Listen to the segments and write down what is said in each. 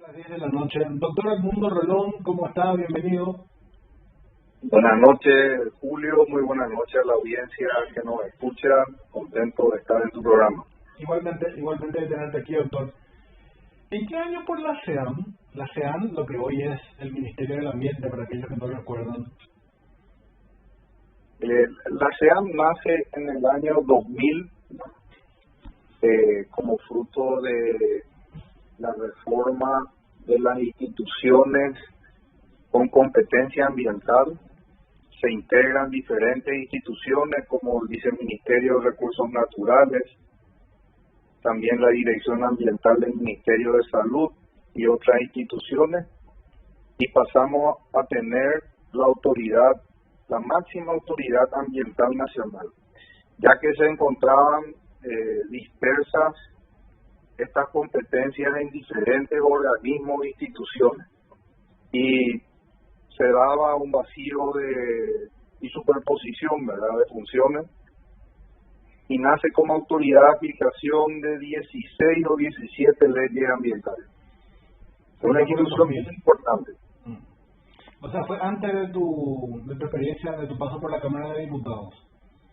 las 10 de la noche. Doctor Edmundo Rolón, ¿cómo está? Bienvenido. Buenas noches, Julio. Muy buenas noches a la audiencia que nos escucha. Contento de estar en tu programa. Igualmente de tenerte aquí, doctor. ¿En qué año por la SEAM? La SEAM, lo que hoy es el Ministerio del Ambiente, para aquellos que no recuerdan. La SEAM nace en el año 2000 como fruto de la reforma de las instituciones con competencia ambiental. Se integran diferentes instituciones como el Viceministerio de Recursos Naturales, también la Dirección Ambiental del Ministerio de Salud y otras instituciones, y pasamos a tener la autoridad, la máxima autoridad ambiental nacional, ya que se encontraban dispersas estas competencias en diferentes organismos e instituciones, y se daba un vacío y superposición, ¿verdad?, de funciones, y nace como autoridad de aplicación de 16 o 17 leyes ambientales. Es una institución muy importante. O sea, fue antes de tu experiencia, de tu paso por la Cámara de Diputados.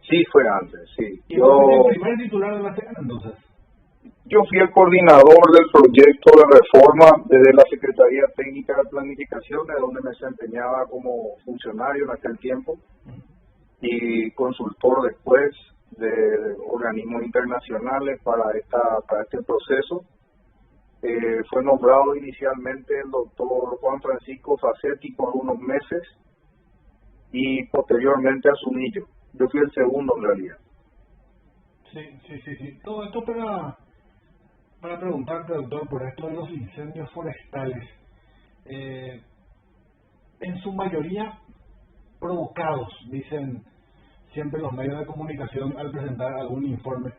Sí, fue antes, sí. ¿Y vos fuiste el primer titular de la SEAM entonces? Yo fui el coordinador del proyecto de reforma desde la Secretaría Técnica de Planificación, de donde me desempeñaba como funcionario en aquel tiempo, y consultor después de organismos internacionales para este proceso. Fue nombrado inicialmente el doctor Juan Francisco Facetti por unos meses y posteriormente asumí yo. Yo fui el segundo en realidad. Sí. Todo esto para preguntarte, doctor, por esto de los incendios forestales. En su mayoría provocados, dicen siempre los medios de comunicación al presentar algún informe.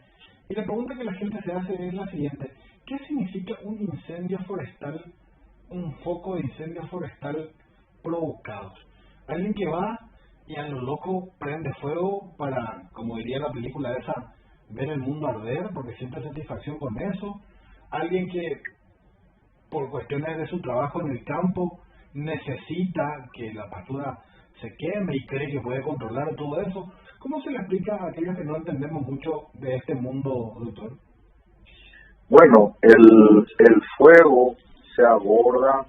Y la pregunta que la gente se hace es la siguiente: ¿qué significa un incendio forestal, un foco de incendio forestal provocado? Alguien que va y a lo loco prende fuego para, como diría la película esa, ver el mundo arder, porque siente satisfacción con eso. Alguien que, por cuestiones de su trabajo en el campo, necesita que la pastura se queme y cree que puede controlar todo eso. ¿Cómo se le explica a aquellos que no entendemos mucho de este mundo, doctor? Bueno, el fuego se aborda,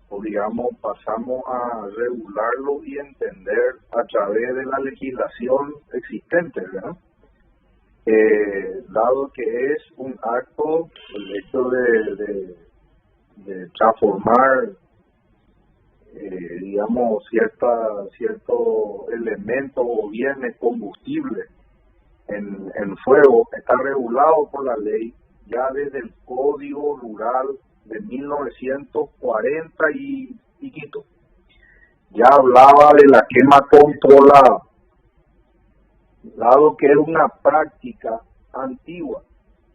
o digamos, pasamos a regularlo y entender a través de la legislación existente, ¿verdad? Dado que es un acto, el hecho de transformar, digamos, cierto elemento o bienes combustible en fuego, está regulado por la ley ya desde el Código Rural de 1940 y quito. Ya hablaba de la quema controlada, dado que es una práctica antigua.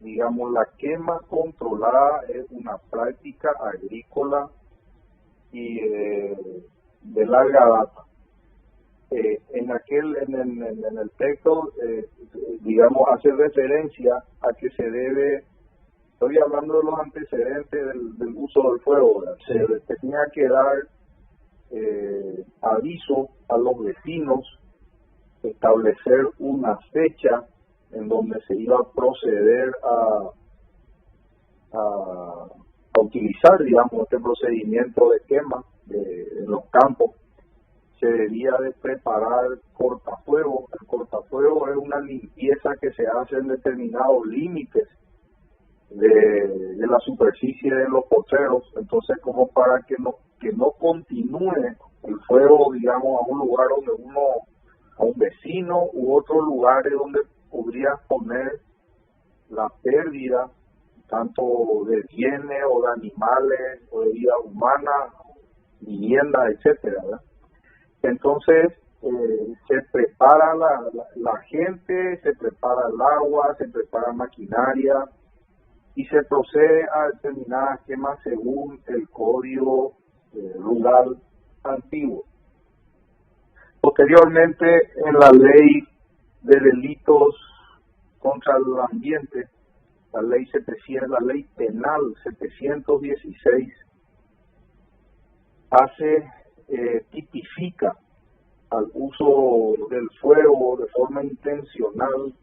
Digamos, la quema controlada es una práctica agrícola y de larga data. En el texto, digamos, hace referencia a que se debe, estoy hablando de los antecedentes del uso del fuego, ¿verdad? Sí. Se tenía que dar aviso a los vecinos, establecer una fecha en donde se iba a proceder a utilizar, digamos, este procedimiento de quema en los campos. Se debía de preparar cortafuegos. El cortafuego es una limpieza que se hace en determinados límites de la superficie de los potreros, entonces como para que no continúe el fuego, digamos, a un lugar donde a un vecino u otros lugares donde podría poner la pérdida tanto de bienes o de animales o de vida humana, vivienda, etcétera, ¿verdad? Entonces se prepara la gente, se prepara el agua, se prepara maquinaria y se procede a determinadas quemas según el Código Rural antiguo. Posteriormente, en la ley de delitos contra el ambiente, la ley penal 716 tipifica al uso del fuego de forma intencional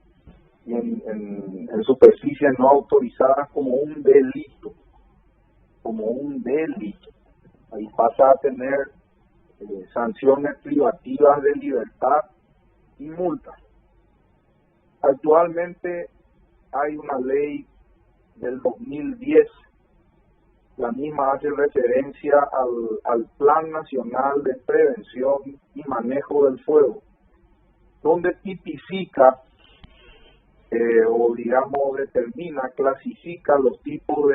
en superficies no autorizadas como un delito, Ahí pasa a tener sanciones privativas de libertad y multas. Actualmente hay una ley del 2010, la misma hace referencia al Plan Nacional de Prevención y Manejo del Fuego, donde tipifica o digamos determina, clasifica los tipos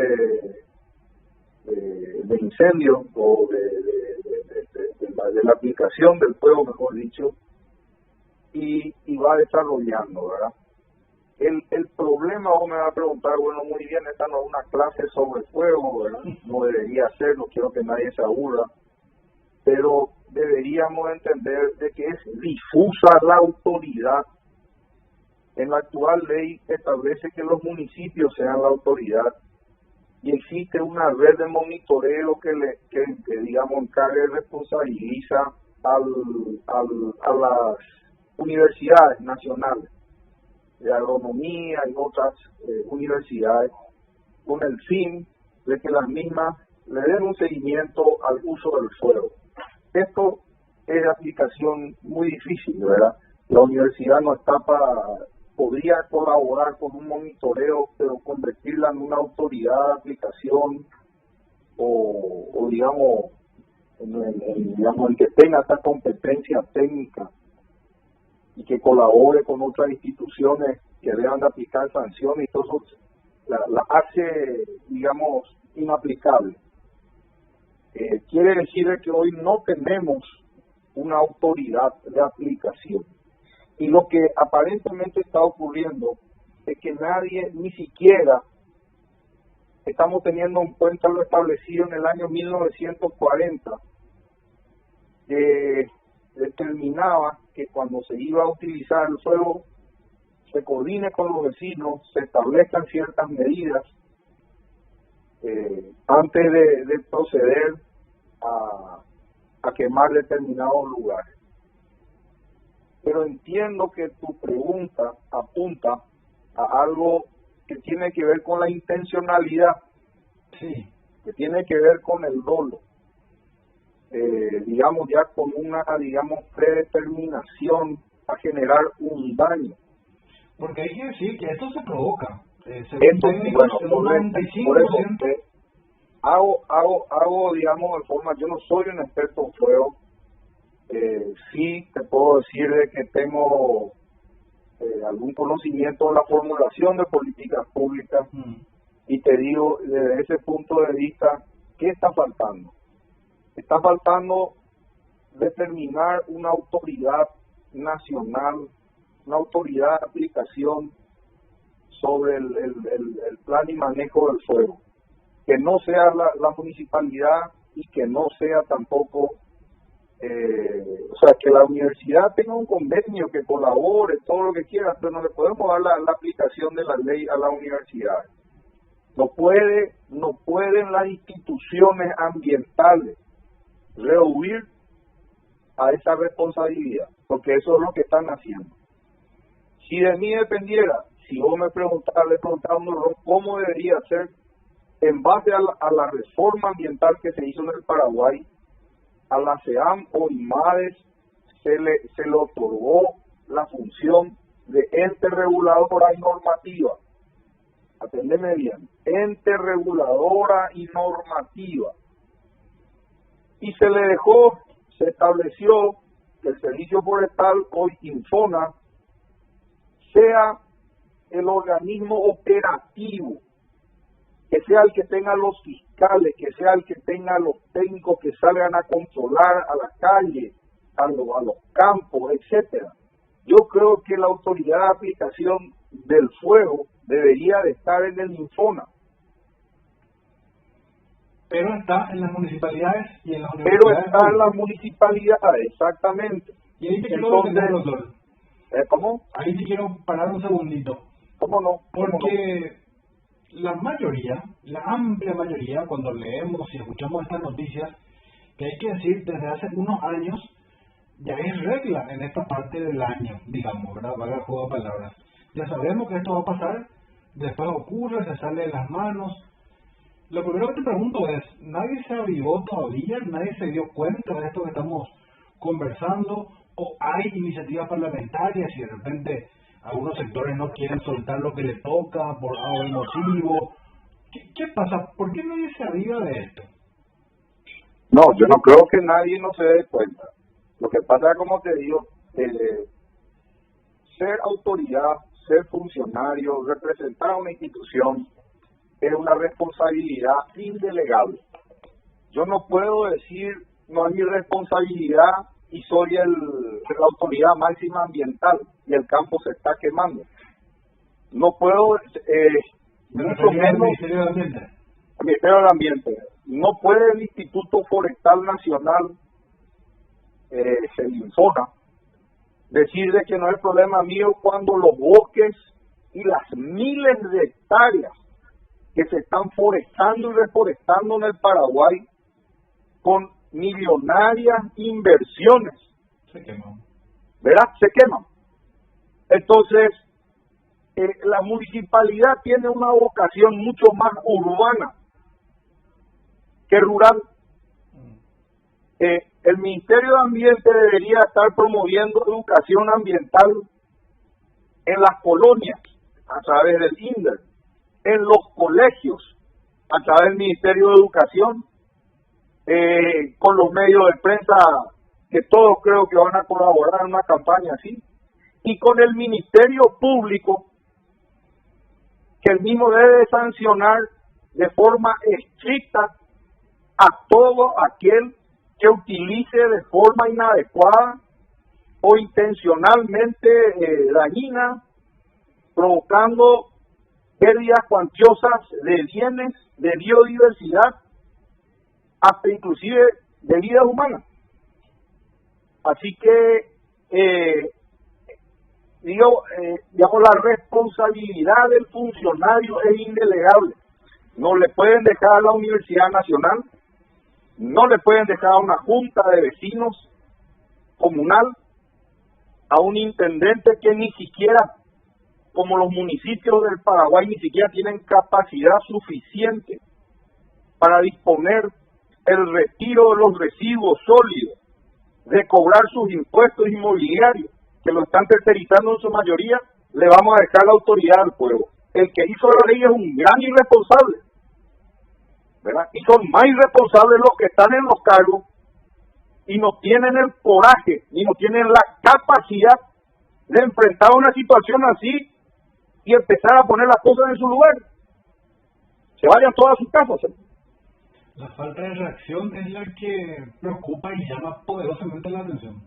de incendios o de la aplicación del fuego, mejor dicho, y va desarrollando, ¿verdad? El problema, vos me vas a preguntar, bueno, muy bien, esta no es una clase sobre fuego, ¿verdad? No debería ser, no quiero que nadie se aburra, pero deberíamos entender de que es difusa la autoridad. En la actual ley establece que los municipios sean la autoridad y existe una red de monitoreo que digamos, encarga y responsabiliza a las universidades nacionales de agronomía y otras universidades, con el fin de que las mismas le den un seguimiento al uso del fuego. Esto es de aplicación muy difícil, ¿verdad? La universidad no está podría colaborar con un monitoreo, pero convertirla en una autoridad de aplicación o digamos, en que tenga esta competencia técnica y que colabore con otras instituciones que deban de aplicar sanciones y todo eso, la hace, digamos, inaplicable. Quiere decir que hoy no tenemos una autoridad de aplicación. Y lo que aparentemente está ocurriendo es que nadie, ni siquiera, estamos teniendo en cuenta lo establecido en el año 1940, que determinaba que cuando se iba a utilizar el fuego, se coordine con los vecinos, se establezcan ciertas medidas antes de proceder a quemar determinados lugares. Pero entiendo que tu pregunta apunta a algo que tiene que ver con la intencionalidad, sí, que tiene que ver con el dolo, digamos ya con una, digamos, predeterminación a generar un daño. Porque hay que decir que esto se provoca. Esto, bueno, por eso, 95%. hago, digamos, de forma, yo no soy un experto en fuego. Sí te puedo decir de que tengo algún conocimiento en la formulación de políticas públicas y te digo desde ese punto de vista, ¿qué está faltando? Está faltando determinar una autoridad nacional, una autoridad de aplicación sobre el plan y manejo del fuego, que no sea la municipalidad y que no sea tampoco o sea, que la universidad tenga un convenio, que colabore, todo lo que quiera, pero no le podemos dar la aplicación de la ley a la universidad. No pueden las instituciones ambientales rehuir a esa responsabilidad, porque eso es lo que están haciendo. Si de mí dependiera, si vos me preguntaras cómo debería ser, en base a la reforma ambiental que se hizo en el Paraguay, a la CEAM o IMADES se le otorgó la función de ente reguladora y normativa. Aténdeme bien, ente reguladora y normativa. Y se le dejó, se estableció que el Servicio Forestal, hoy Infona, sea el organismo operativo, que sea el que tenga los fiscales, que sea el que tenga los técnicos que salgan a controlar a la calle, a los campos, etcétera. Yo creo que la autoridad de aplicación del fuego debería de estar en el Infona. Pero está en las municipalidades y en las universidades. Pero está en las municipalidades, exactamente. Y ahí te quiero detener, doctor. ¿Cómo? Ahí te quiero parar un segundito. ¿Cómo no? Porque la amplia mayoría, cuando leemos y escuchamos estas noticias, que hay que decir, desde hace unos años ya es regla en esta parte del año, digamos, ¿verdad? Valga el juego de palabras. Ya sabemos que esto va a pasar, después ocurre, se sale de las manos. Lo primero que te pregunto es, ¿nadie se avivó todavía? ¿Nadie se dio cuenta de esto que estamos conversando? ¿O hay iniciativas parlamentarias y de repente algunos sectores no quieren soltar lo que le toca por algún motivo? ¿Qué pasa? ¿Por qué nadie se aviva de esto? No, yo no creo que nadie no se dé cuenta. Lo que pasa es, como te digo, ser autoridad, ser funcionario, representar a una institución es una responsabilidad indelegable. Yo no puedo decir, no es mi responsabilidad y soy la autoridad máxima ambiental y el campo se está quemando. No puedo, mucho menos al Ministerio del Ambiente. Al Ministerio del Ambiente. No puede el Instituto Forestal Nacional, el Infona, decir de que no es problema mío cuando los bosques y las miles de hectáreas que se están forestando y reforestando en el Paraguay con millonarias inversiones, se queman. ¿Verdad? Se queman. Entonces, la municipalidad tiene una vocación mucho más urbana que rural. El Ministerio de Ambiente debería estar promoviendo educación ambiental en las colonias a través del INDER, en los colegios a través del Ministerio de Educación, con los medios de prensa que todos creo que van a colaborar en una campaña así, y con el Ministerio Público, que el mismo debe sancionar de forma estricta a todo aquel que utilice de forma inadecuada o intencionalmente dañina, provocando pérdidas cuantiosas de bienes, de biodiversidad, hasta inclusive de vidas humanas. Así que, digamos, la responsabilidad del funcionario es indelegable. No le pueden dejar a la Universidad Nacional, no le pueden dejar a una junta de vecinos comunal, a un intendente que ni siquiera, como los municipios del Paraguay, ni siquiera tienen capacidad suficiente para disponer el retiro de los residuos sólidos, de cobrar sus impuestos inmobiliarios, que lo están tercerizando en su mayoría. Le vamos a dejar la autoridad al pueblo. El que hizo la ley es un gran irresponsable, ¿verdad? Y son más irresponsables los que están en los cargos y no tienen el coraje, ni no tienen la capacidad de enfrentar una situación así y empezar a poner las cosas en su lugar. Se vayan todas a sus casas. La falta de reacción es la que preocupa y llama poderosamente la atención.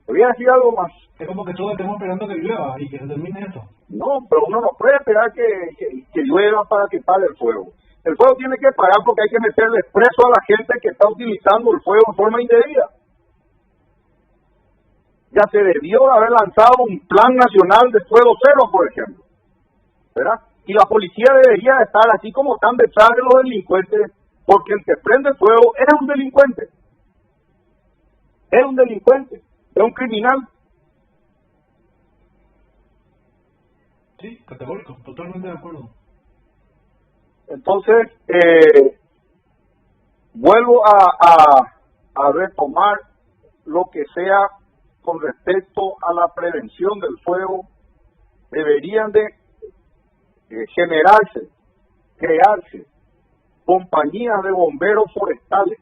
Te voy a decir algo más. Es como que todos estamos esperando que llueva y que se termine esto. No, pero uno no puede esperar que llueva para que pare el fuego. El fuego tiene que parar porque hay que meterle preso a la gente que está utilizando el fuego en forma indebida. Ya se debió haber lanzado un plan nacional de fuego cero, por ejemplo, ¿verdad? Y la policía debería estar así como están detrás de los delincuentes, porque el que prende fuego es un delincuente. Es un delincuente, es un criminal. Sí, categórico, totalmente de acuerdo. Entonces, vuelvo a retomar lo que sea con respecto a la prevención del fuego. Deberían de crearse compañías de bomberos forestales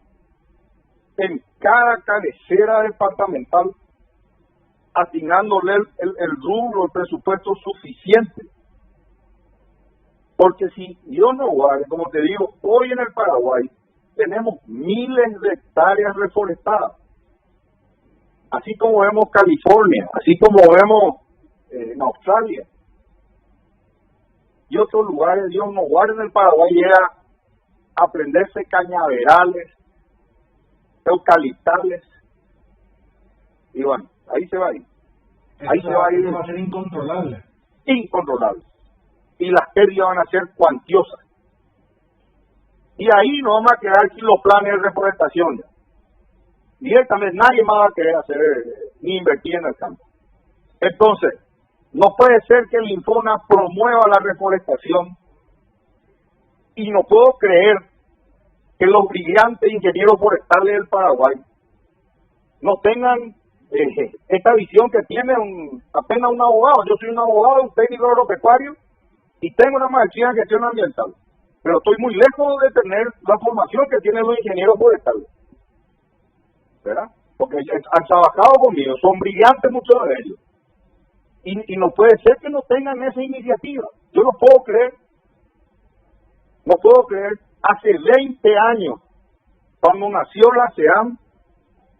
en cada cabecera departamental, asignándole el rubro, el presupuesto suficiente. Porque si Dios no guarde, como te digo, hoy en el Paraguay tenemos miles de hectáreas reforestadas. Así como vemos California, así como vemos en Australia y otros lugares. Dios no guarde, en el Paraguay llega a prenderse cañaverales, eucaliptales, y bueno, ahí se va a ir. Ahí se va a ir. Va a ser incontrolable. Incontrolable. Y las pérdidas van a ser cuantiosas. Y ahí nos vamos a quedar sin los planes de reforestación. Directamente nadie más va a querer hacer ni invertir en el campo. Entonces, no puede ser que el Infona promueva la reforestación y no puedo creer que los brillantes ingenieros forestales del Paraguay no tengan esta visión que tiene apenas un abogado. Yo soy un abogado, un técnico agropecuario y tengo una maestría en gestión ambiental, pero estoy muy lejos de tener la formación que tienen los ingenieros forestales, ¿verdad? Porque han trabajado conmigo, son brillantes muchos de ellos. Y no puede ser que no tengan esa iniciativa. Yo no puedo creer. No puedo creer. Hace 20 años, cuando nació la SEAM,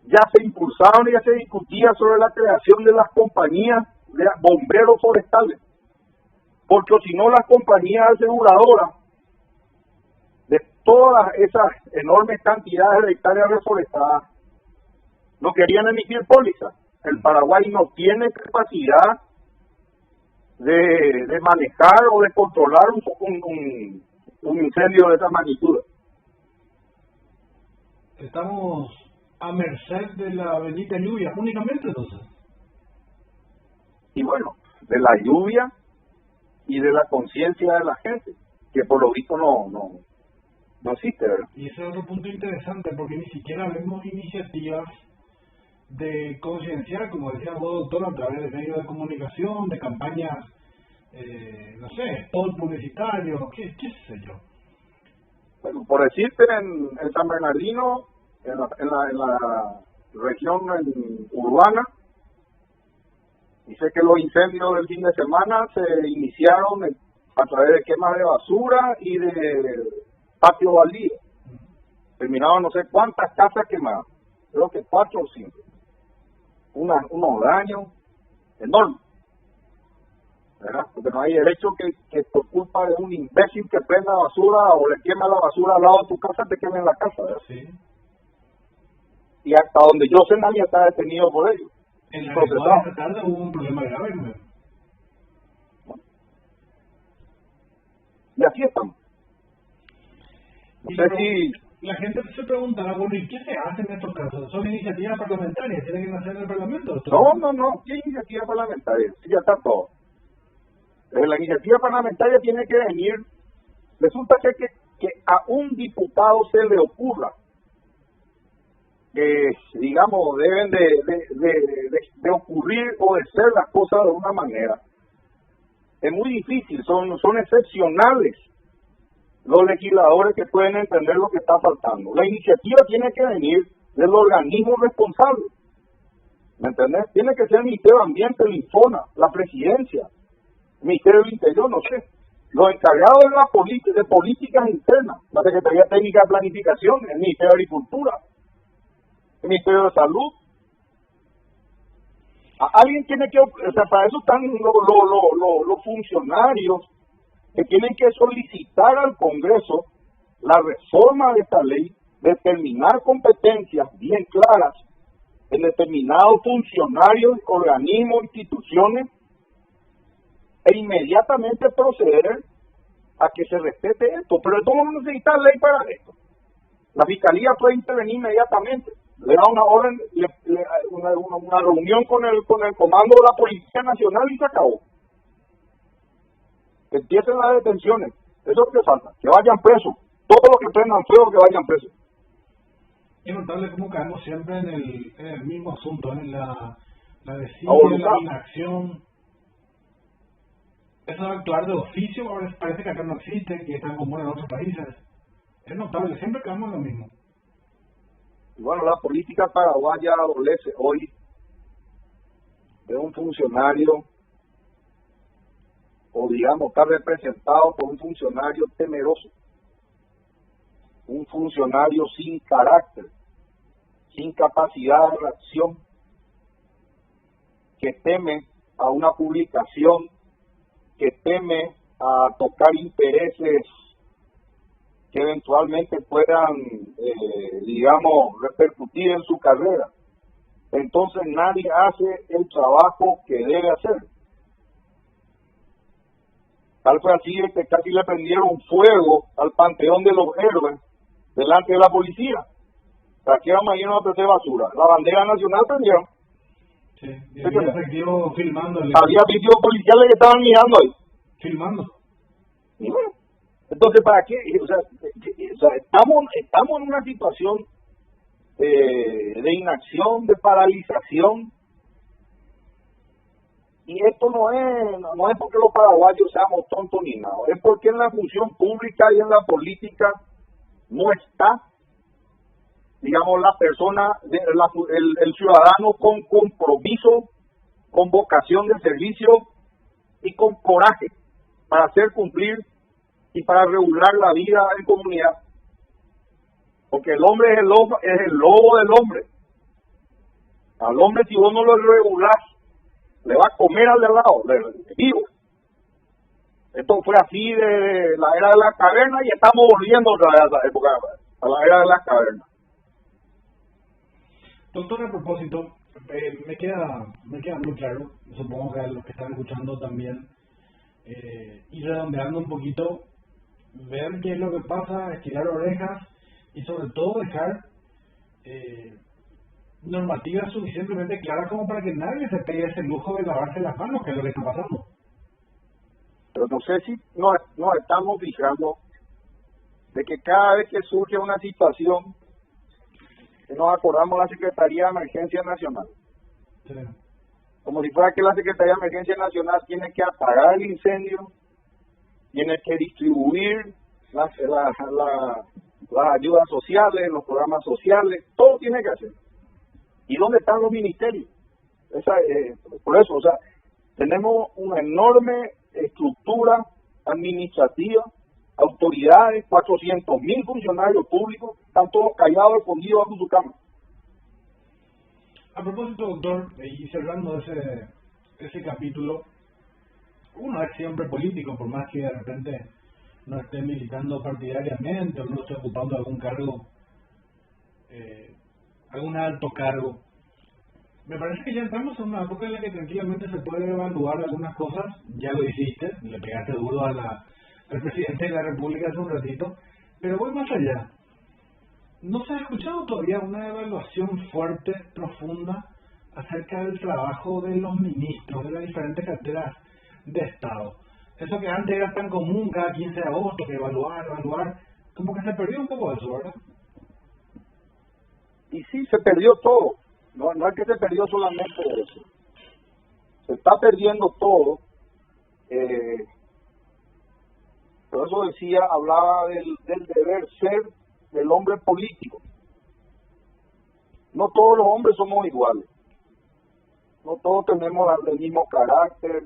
ya se impulsaron y ya se discutía sobre la creación de las compañías de bomberos forestales. Porque si no, las compañías aseguradoras de todas esas enormes cantidades de hectáreas reforestadas no querían emitir pólizas. El Paraguay no tiene capacidad de manejar o de controlar un incendio de esa magnitud. Estamos a merced de la bendita lluvia únicamente, entonces. Y bueno, de la lluvia y de la conciencia de la gente, que por lo visto no existe, ¿verdad? Y ese es otro punto interesante, porque ni siquiera vemos iniciativas de concienciar, como decía vos, doctor, a través de medios de comunicación, de campañas, no sé, spot publicitario, qué sé yo. Bueno, por decirte, en San Bernardino, en la región urbana, dice que los incendios del fin de semana se iniciaron a través de quemas de basura y de patio baldío. Terminaron no sé cuántas casas quemadas, creo que 4 o 5. Unos daños enormes, ¿verdad? Porque no hay derecho que por culpa de un imbécil que prenda basura o le quema la basura al lado de tu casa, te quemen la casa, ¿verdad? Sí. Y hasta donde yo sé, nadie está detenido por ello. En la esta tarde hubo un problema grave, ¿no? Y así estamos. No sé si la gente se preguntará, bueno, ¿y qué se hace en estos casos? ¿Son iniciativas parlamentarias? ¿Tienen que nacer en el Parlamento? No, ¿qué iniciativa parlamentaria? Sí, ya está todo. La iniciativa parlamentaria tiene que venir. Resulta que a un diputado se le ocurra que, digamos, deben de ocurrir o de ser las cosas de una manera. Es muy difícil, son excepcionales los legisladores que pueden entender lo que está faltando. La iniciativa tiene que venir del organismo responsable, ¿me entendés? Tiene que ser el Ministerio de Ambiente, el Infona, la Presidencia, el Ministerio del Interior, no sé, los encargados de políticas internas, la Secretaría Técnica de Planificación, el Ministerio de Agricultura, el Ministerio de Salud. Alguien tiene que, o sea, para eso están los funcionarios que tienen que solicitar al Congreso la reforma de esta ley, determinar competencias bien claras en determinados funcionarios, organismos, instituciones, e inmediatamente proceder a que se respete esto. Pero esto no necesita ley para esto. La Fiscalía puede intervenir inmediatamente, le da una orden, una reunión con el comando de la Policía Nacional y se acabó. Que empiecen las detenciones, eso es lo que falta, que vayan presos, todos los que prendan fuego que vayan presos. Es notable cómo caemos siempre en el mismo asunto, en la desidia, la inacción. Eso de actuar de oficio parece que acá no existe, que es tan común en otros países. Es notable, siempre caemos en lo mismo. Y bueno, la política paraguaya adolece hoy de un funcionario, o digamos, está representado por un funcionario temeroso, un funcionario sin carácter, sin capacidad de reacción, que teme a una publicación, que teme a tocar intereses que eventualmente puedan, digamos, repercutir en su carrera. Entonces nadie hace el trabajo que debe hacer. Tal fue así que casi le prendieron fuego al Panteón de los Héroes delante de la policía. ¿Para qué vamos a irnos a prender basura? La bandera nacional prendieron. Sí, y había efectivo filmando. Había vídeos policiales que estaban mirando ahí. Filmando. Y bueno, entonces, ¿para qué? O sea, estamos en una situación de inacción, de paralización. Y esto no es porque los paraguayos seamos tontos ni nada, es porque en la función pública y en la política no está, digamos, la persona, el ciudadano con compromiso, con vocación de servicio y con coraje para hacer cumplir y para regular la vida en comunidad. Porque el hombre es el lobo del hombre. Al hombre, si vos no lo regulás, le va a comer al de lado, vivo. Esto fue así de la era de las cavernas y estamos volviendo otra vez a esa época, a la era de las cavernas. Doctor, a propósito, me queda muy claro, supongo que a los que están escuchando también, ir redondeando un poquito, ver qué es lo que pasa, estirar orejas y sobre todo dejar normativas suficientemente claras como para que nadie se pegue ese lujo de lavarse las manos, que es lo que está pasando. Pero no sé si nos estamos fijando de que cada vez que surge una situación, nos acordamos de la Secretaría de Emergencia Nacional. Sí. Como si fuera que la Secretaría de Emergencia Nacional tiene que apagar el incendio, tiene que distribuir las ayudas sociales, los programas sociales, todo tiene que hacer. ¿Y dónde están los ministerios? Por eso, o sea, tenemos una enorme estructura administrativa, autoridades, 400.000 funcionarios públicos, están todos callados, escondidos bajo su cama. A propósito, doctor, y cerrando ese capítulo, uno es siempre político, por más que de repente no esté militando partidariamente o no esté ocupando algún cargo, algún alto cargo. Me parece que ya entramos en una época en la que tranquilamente se puede evaluar algunas cosas. Ya lo hiciste, le pegaste duro al presidente de la República hace un ratito, pero voy más allá. ¿No se ha escuchado todavía una evaluación fuerte, profunda, acerca del trabajo de los ministros, de las diferentes carteras de Estado? Eso que antes era tan común cada 15 de agosto, que evaluar, como que se perdió un poco eso, ¿verdad? Y sí, se perdió todo. No es que se perdió solamente eso. Se está perdiendo todo. Por eso hablaba del deber ser del hombre político. No todos los hombres somos iguales. No todos tenemos el mismo carácter,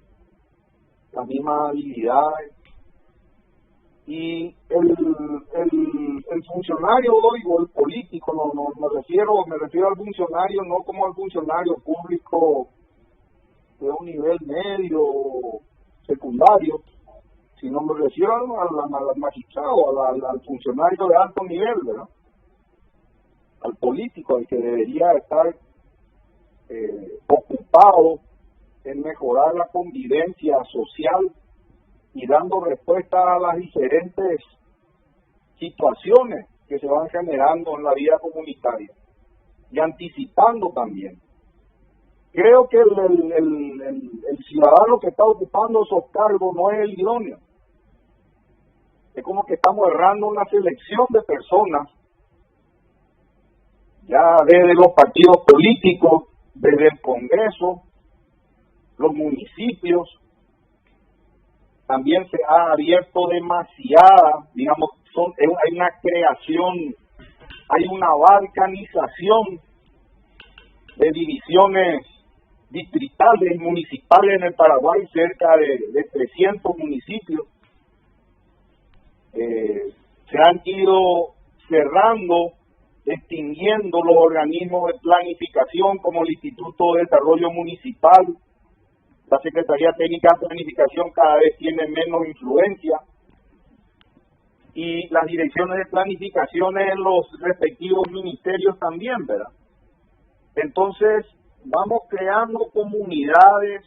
las mismas habilidades. Y el funcionario, digo, el político, no me refiero al funcionario, no como al funcionario público de un nivel medio, secundario, sino me refiero al magistrado, al funcionario de alto nivel, ¿verdad? Al político, al que debería estar ocupado en mejorar la convivencia social y dando respuesta a las diferentes situaciones que se van generando en la vida comunitaria y anticipando también. Creo que el ciudadano que está ocupando esos cargos no es el idóneo. Es como que estamos errando una selección de personas, ya desde los partidos políticos, desde el Congreso, los municipios. También se ha abierto demasiada, digamos, hay una creación, hay una balcanización de divisiones distritales y municipales en el Paraguay, cerca de 300 municipios. Se han ido cerrando, extinguiendo los organismos de planificación como el Instituto de Desarrollo Municipal. La Secretaría Técnica de Planificación cada vez tiene menos influencia y las direcciones de planificación en los respectivos ministerios también, ¿verdad? Entonces, vamos creando comunidades,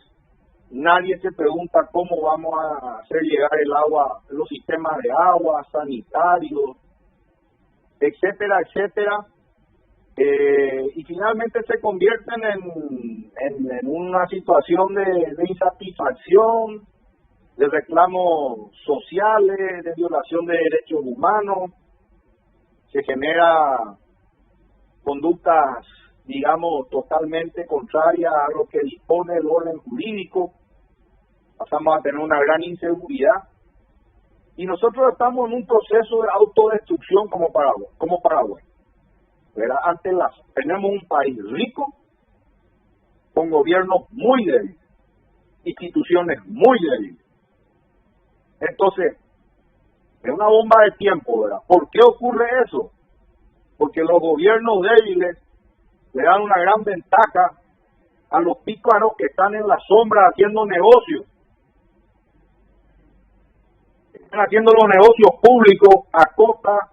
nadie se pregunta cómo vamos a hacer llegar el agua, los sistemas de agua, sanitarios, etcétera, etcétera. y finalmente se convierten en una situación de insatisfacción, de reclamos sociales, de violación de derechos humanos. Se genera conductas, digamos, totalmente contrarias a lo que dispone el orden jurídico. Pasamos a tener una gran inseguridad y nosotros estamos en un proceso de autodestrucción como Paraguay. ¿Verdad? Tenemos un país rico con gobiernos muy débiles, instituciones muy débiles. Entonces, es una bomba de tiempo, ¿verdad? ¿Por qué ocurre eso? Porque los gobiernos débiles le dan una gran ventaja a los pícaros que están en la sombra haciendo negocios. Están haciendo los negocios públicos a costa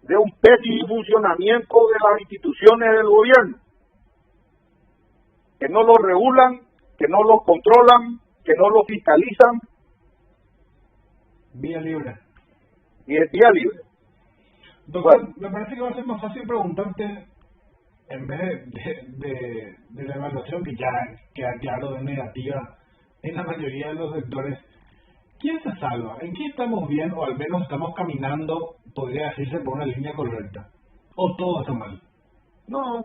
de un pésimo funcionamiento de las instituciones del gobierno, que no los regulan, que no los controlan, que no los fiscalizan. Vía libre. Y es vía libre. Doctor, bueno, me parece que va a ser más fácil preguntarte, en vez de la evaluación que ya queda claro de negativa en la mayoría de los sectores, ¿quién se salva? ¿En qué estamos bien o al menos estamos caminando, podría decirse, por una línea correcta? ¿O todo está mal? No,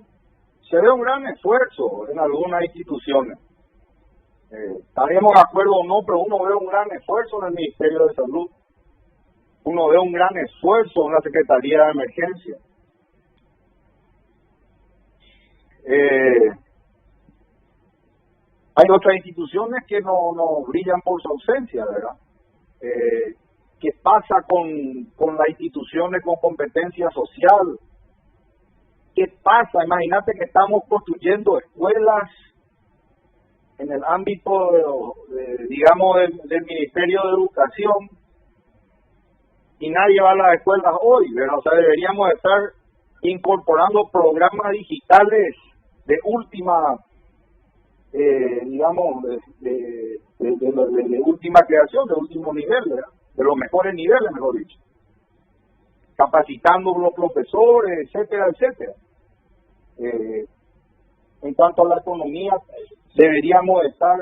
se ve un gran esfuerzo en algunas instituciones. Estaremos de acuerdo o no, pero uno ve un gran esfuerzo en el Ministerio de Salud. Uno ve un gran esfuerzo en la Secretaría de Emergencia. Hay otras instituciones que no brillan por su ausencia, ¿verdad? ¿Qué pasa con las instituciones con competencia social? ¿Qué pasa? Imagínate que estamos construyendo escuelas en el ámbito, digamos, del Ministerio de Educación y nadie va a las escuelas hoy, ¿verdad? O sea, deberíamos estar incorporando programas digitales de última, digamos, de última creación, de último nivel, ¿verdad? De los mejores niveles, mejor dicho. Capacitando a los profesores, etcétera, etcétera. En cuanto a la economía, deberíamos estar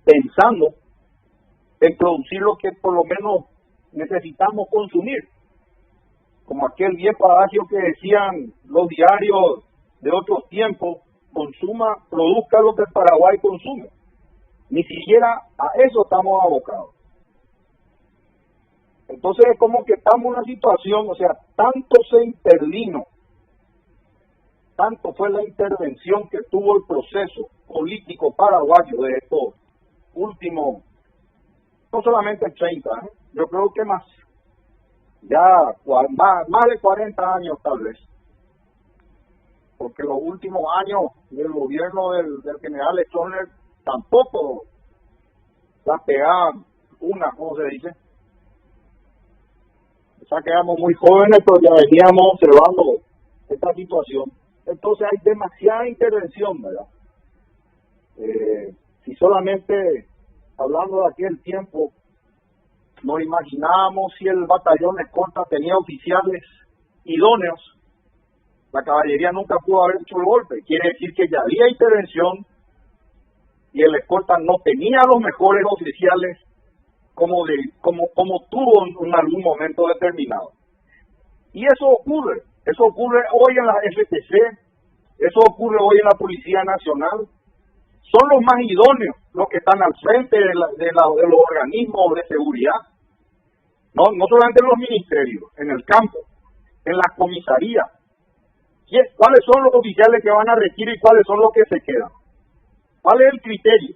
pensando en producir lo que por lo menos necesitamos consumir. Como aquel viejo adagio que decían los diarios de otros tiempos, produzca lo que el Paraguay consume. Ni siquiera a eso estamos abocados. Entonces es como que estamos en una situación, o sea, tanto se intervino, tanto fue la intervención que tuvo el proceso político paraguayo de estos últimos, no solamente 30 años, yo creo que más de 40 años tal vez, porque los últimos años del gobierno del general Stroessner tampoco la pegaban ¿cómo se dice? O sea, quedamos muy jóvenes, pero ya veníamos observando esta situación. Entonces hay demasiada intervención, ¿verdad? Si solamente, hablando de aquel tiempo, nos imaginábamos si el batallón escolta tenía oficiales idóneos, la caballería nunca pudo haber hecho el golpe. Quiere decir que ya había intervención y el escolta no tenía los mejores oficiales como tuvo en algún momento determinado. Y eso ocurre hoy en la FTC, eso ocurre hoy en la Policía Nacional. Son los más idóneos los que están al frente de los organismos de seguridad, no solamente en los ministerios, en el campo, en las comisarías. ¿Cuáles son los oficiales que van a retirar y cuáles son los que se quedan? ¿Cuál es el criterio?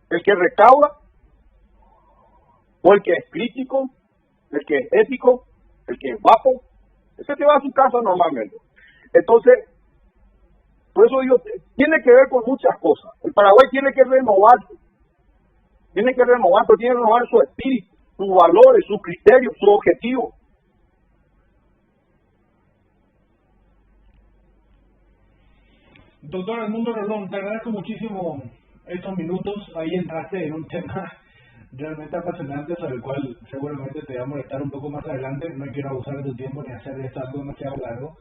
¿El que recauda? ¿O el que es crítico? ¿El que es ético? ¿El que es guapo? Ese que va a su casa normalmente. Entonces, por eso digo, tiene que ver con muchas cosas. El Paraguay tiene que renovar, pero tiene que renovar su espíritu, sus valores, sus criterios, sus objetivos. Doctor Edmundo Rolón, te agradezco muchísimo estos minutos. Ahí entraste en un tema realmente apasionante, sobre el cual seguramente te va a molestar un poco más adelante. No quiero abusar de tu tiempo ni hacer esto algo demasiado largo,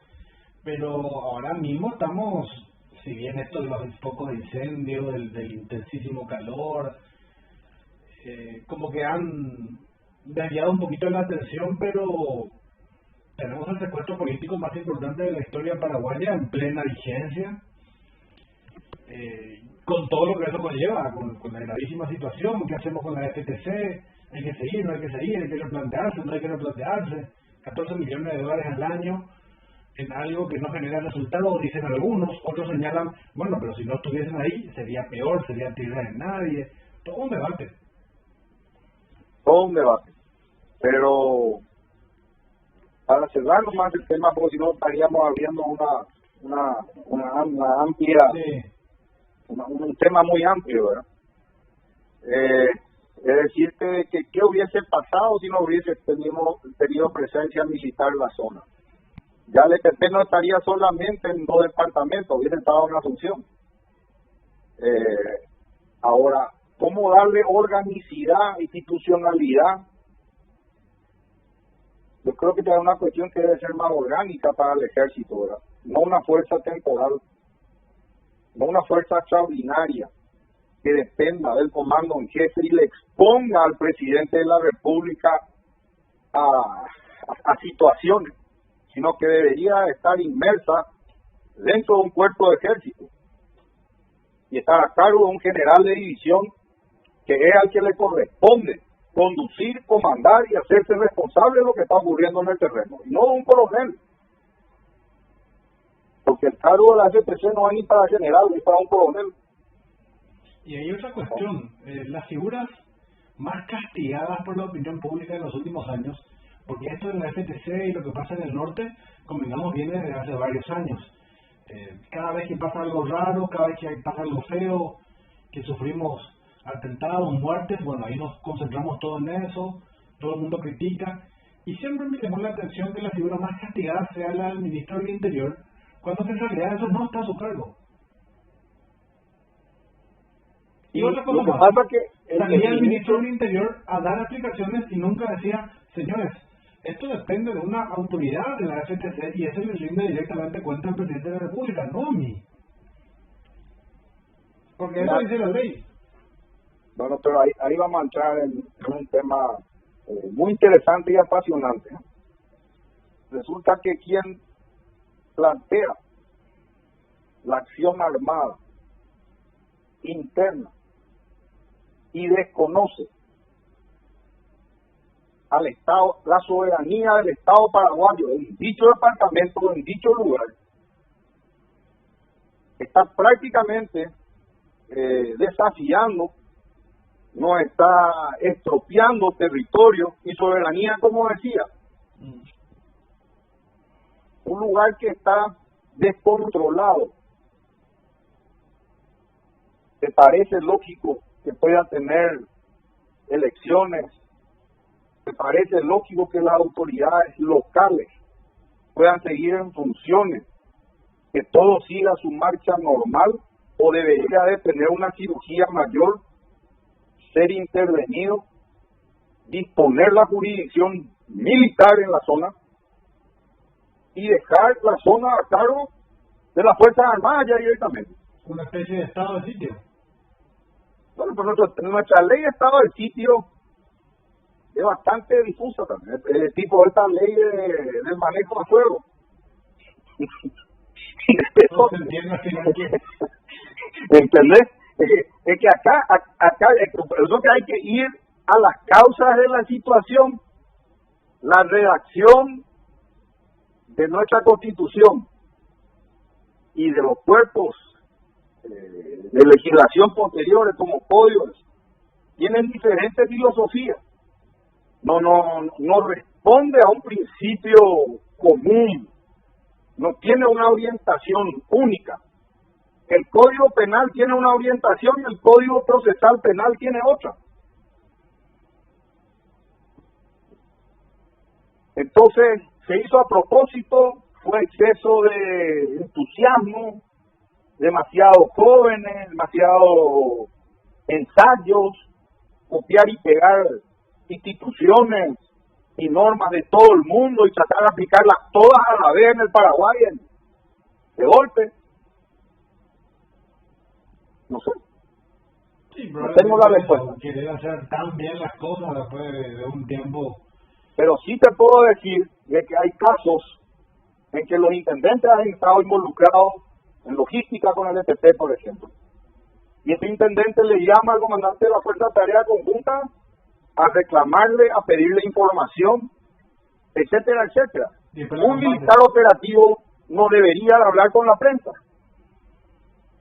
pero ahora mismo estamos, si bien esto de los focos de incendio, del intensísimo calor, como que han desviado un poquito la atención, pero tenemos el secuestro político más importante de la historia paraguaya en plena vigencia, con todo lo que eso conlleva, con la gravísima situación. ¿Qué hacemos con la FTC? ¿Hay que seguir, no hay que seguir? ¿Hay que replantearse, no hay que replantearse? 14 millones de dólares al año en algo que no genera resultados, dicen algunos, otros señalan, bueno, pero si no estuviesen ahí sería peor, sería tierra de nadie. Todo un debate. Todo un debate. Pero para cerrar más el tema, porque si no estaríamos abriendo una amplia, Sí. un tema muy amplio, ¿verdad? Es decirte que qué hubiese pasado si no hubiese tenido presencia militar en la zona. Ya el EPP no estaría solamente en 2 departamentos, hubiese estado en Asunción. Ahora, ¿cómo darle organicidad, institucionalidad? Yo creo que es una cuestión que debe ser más orgánica para el ejército, ¿verdad? No una fuerza temporal, no una fuerza extraordinaria que dependa del comando en jefe y le exponga al presidente de la República a situaciones, sino que debería estar inmersa dentro de un cuerpo de ejército y estar a cargo de un general de división que es al que le corresponde conducir, comandar y hacerse responsable de lo que está ocurriendo en el terreno, y no de un coronel, porque el cargo de la FPC no es ni para general ni para un coronel. Y hay otra cuestión, las figuras más castigadas por la opinión pública en los últimos años, porque esto de la FTC y lo que pasa en el norte, convengamos, viene desde hace varios años. Cada vez que pasa algo raro, cada vez que pasa algo feo, que sufrimos atentados, muertes, bueno, ahí nos concentramos todo en eso, todo el mundo critica, y siempre me llamó la atención que la figura más castigada sea la del ministro del Interior, cuando en realidad eso no está a su cargo. Y otra cosa más, pasa que salía el ministro del Interior a dar explicaciones y nunca decía, señores, esto depende de una autoridad de la FTC y eso le rinde directamente cuenta al presidente de la República, no a mí. Porque eso dice la ley. Bueno, pero ahí vamos a entrar en un tema muy interesante y apasionante. Resulta que quien plantea la acción armada interna y desconoce al Estado, la soberanía del Estado paraguayo en dicho departamento, en dicho lugar, está prácticamente desafiando, no está estropeando territorio y soberanía, como decía. Un lugar que está descontrolado. ¿Te parece lógico que pueda tener elecciones? ¿Te parece lógico que las autoridades locales puedan seguir en funciones? ¿Que todo siga su marcha normal? ¿O debería de tener una cirugía mayor, ser intervenido, disponer la jurisdicción militar en la zona y dejar la zona a cargo de las Fuerzas Armadas ya directamente? Una especie de estado de sitio. Bueno, pues nuestra ley de estado de sitio es bastante difusa también, es tipo esta ley del manejo de fuego. No se entiende al final que... ¿Entendés? Es que acá es lo que hay que ir a las causas de la situación. La redacción de nuestra Constitución y de los cuerpos de legislación posteriores como códigos tienen diferentes filosofías. No responde a un principio común, no tiene una orientación única. El Código Penal tiene una orientación y el Código Procesal Penal tiene otra. Entonces, se hizo a propósito, fue exceso de entusiasmo, demasiado jóvenes, demasiado ensayos, copiar y pegar instituciones y normas de todo el mundo y tratar de aplicarlas todas a la vez en el Paraguay de golpe. No sé. Sí, No tengo la respuesta. Querer hacer tan bien las cosas después de un tiempo. Pero sí te puedo decir de que hay casos en que los intendentes han estado involucrados en logística con el EPP, por ejemplo. Y este intendente le llama al comandante de la Fuerza de Tarea Conjunta a reclamarle, a pedirle información, etcétera, etcétera. Un militar operativo no debería de hablar con la prensa.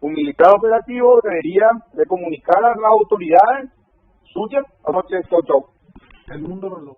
Un militar operativo debería de comunicar a las autoridades suyas. Anoche, chau. El mundo reloj.